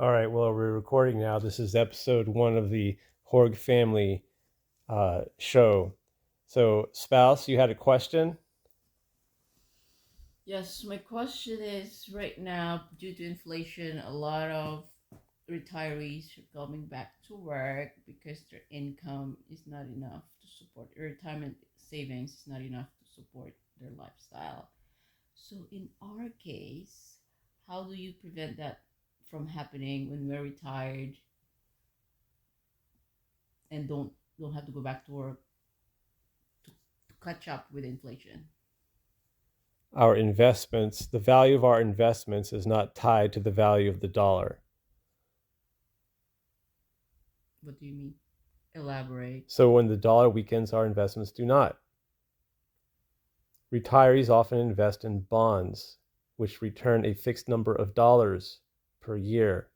All right, well, we're recording now. This is episode 1 of the Horg family show. So, spouse, you had a question? Yes, my question is right now, due to inflation, a lot of retirees are coming back to work because their income is not enough to support their retirement savings is not enough to support their lifestyle. So in our case, how do you prevent that from happening when we're retired and don't have to go back to work to catch up with inflation? Our investments, the value of our investments is not tied to the value of the dollar. What do you mean? Elaborate. So, when the dollar weakens, our investments do not. Retirees often invest in bonds, which return a fixed number of dollars per year.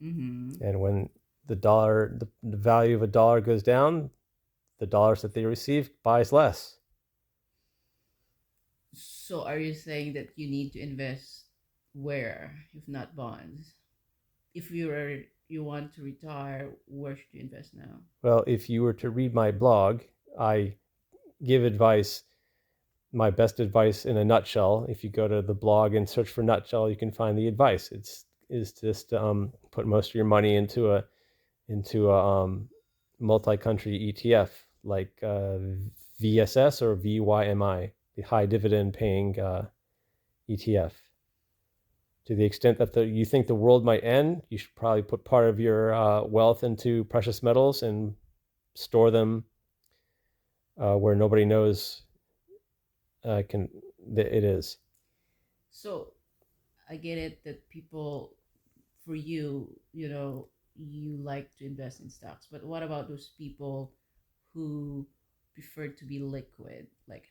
Mm-hmm. And when the value of a dollar goes down, the dollars that they receive buys less. So are you saying that you need to invest where, if not bonds? If you want to retire, where should you invest now? Well, if you were to read my blog, I give advice, my best advice in a nutshell. If you go to the blog and search for nutshell, you can find the advice. It's is just put most of your money into a multi-country ETF like VSS or VYMI, the high dividend paying ETF. To the extent that you think the world might end, you should probably put part of your wealth into precious metals and store them where nobody knows can that it is. So I get it that people, for you, you like to invest in stocks, but what about those people who prefer to be liquid? Like,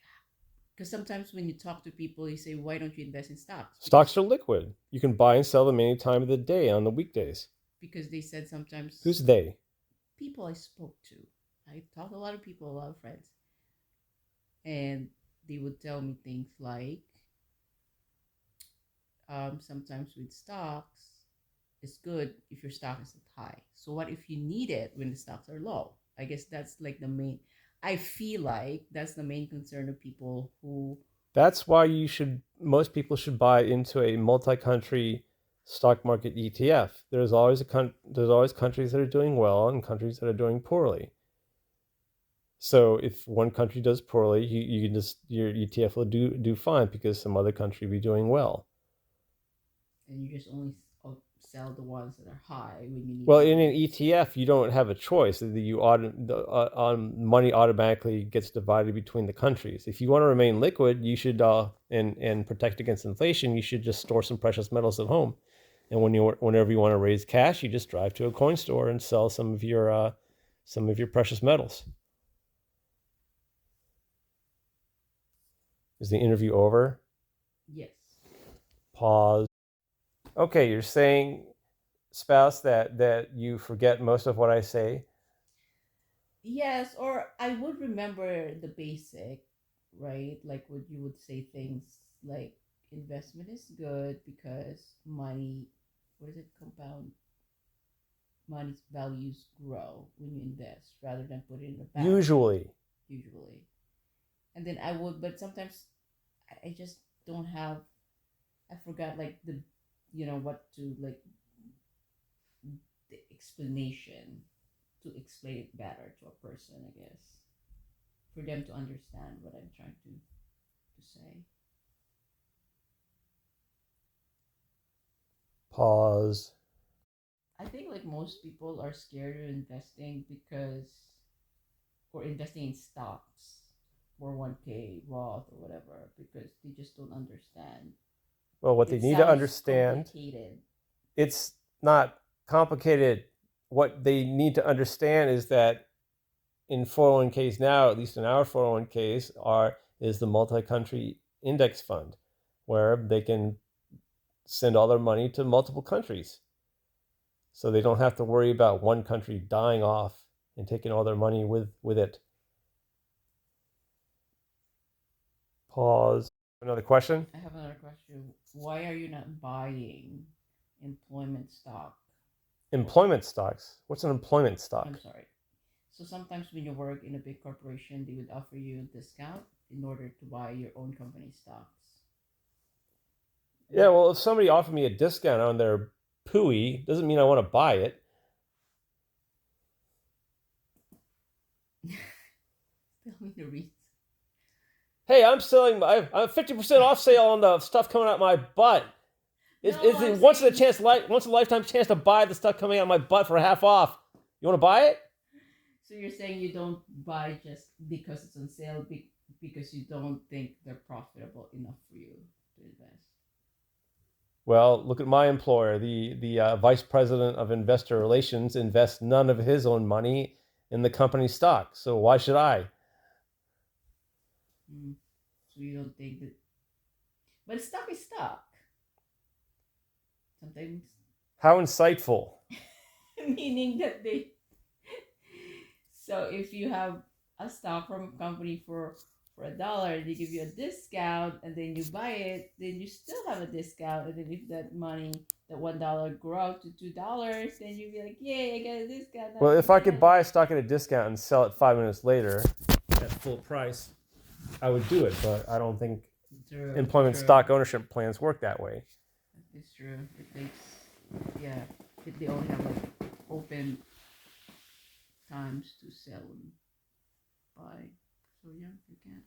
because sometimes when you talk to people, you say, why don't you invest in stocks? Stocks are liquid. You can buy and sell them any time of the day on the weekdays. Because they said sometimes Who's they? people I spoke to, I talked to a lot of people, a lot of friends, and they would tell me things like, sometimes with stocks, it's good if your stock isn't high. So what if you need it when the stocks are low? I guess that's like the main. I feel like that's the main concern of people who. That's why most people should buy into a multi-country stock market ETF. There's always countries that are doing well and countries that are doing poorly. So if one country does poorly, you can just your ETF will do fine because some other country will be doing well. And you just only sell the ones that are high when you need Well, in money. an ETF, you don't have a choice. Money automatically gets divided between the countries. If you want to remain liquid, you should and protect against inflation. You should just store some precious metals at home, and whenever you want to raise cash, you just drive to a coin store and sell some of your precious metals. Is the interview over? Yes. Pause. Okay, you're saying, spouse, that you forget most of what I say. Yes, or I would remember the basic, right? Like what you would say things like investment is good because money, what is it, compound money's values grow when you invest rather than put it in the bank, Usually, usually. And then I would, but sometimes I just don't have, I forgot like what to like the explanation to explain it better to a person, I guess, for them to understand what I'm trying to say. pause. I think like most people are scared of investing because, or investing in stocks, 401k, Roth, or whatever, because they just don't understand. Well, what they It need to sounds understand, complicated. it's not complicated. What they need to understand is that in 401ks now, at least in our 401ks, is the multi-country index fund, where they can send all their money to multiple countries. So they don't have to worry about one country dying off and taking all their money with it. Pause. Another question? I have another question. Why are you not buying employment stock. Employment stocks. What's an employment stock? I'm sorry. So sometimes when you work in a big corporation, they would offer you a discount in order to buy your own company stocks. Yeah, well, if somebody offered me a discount on their pooey, doesn't mean I want to buy it. Tell me the reason. Hey, I'm 50% off sale on the stuff coming out my butt. Is it once a lifetime chance to buy the stuff coming out my butt for half off? You want to buy it? So you're saying you don't buy just because it's on sale, because you don't think they're profitable enough for you to invest. Well, look at my employer. The vice president of investor relations invests none of his own money in the company stock. So why should I? So you don't think that, but stock is stock. Sometimes. How insightful. Meaning that they. So if you have a stock from a company for $1, they give you a discount, and then you buy it, then you still have a discount, and then if that money, that $1 grow out to $2, then you'd be like, yay, I got a discount. Well, if I could buy a stock at a discount and sell it 5 minutes later at full price, I would do it. But I don't think employment stock ownership plans work that way. It's true. It takes, they only have like open times to sell and buy. So yeah, you can't.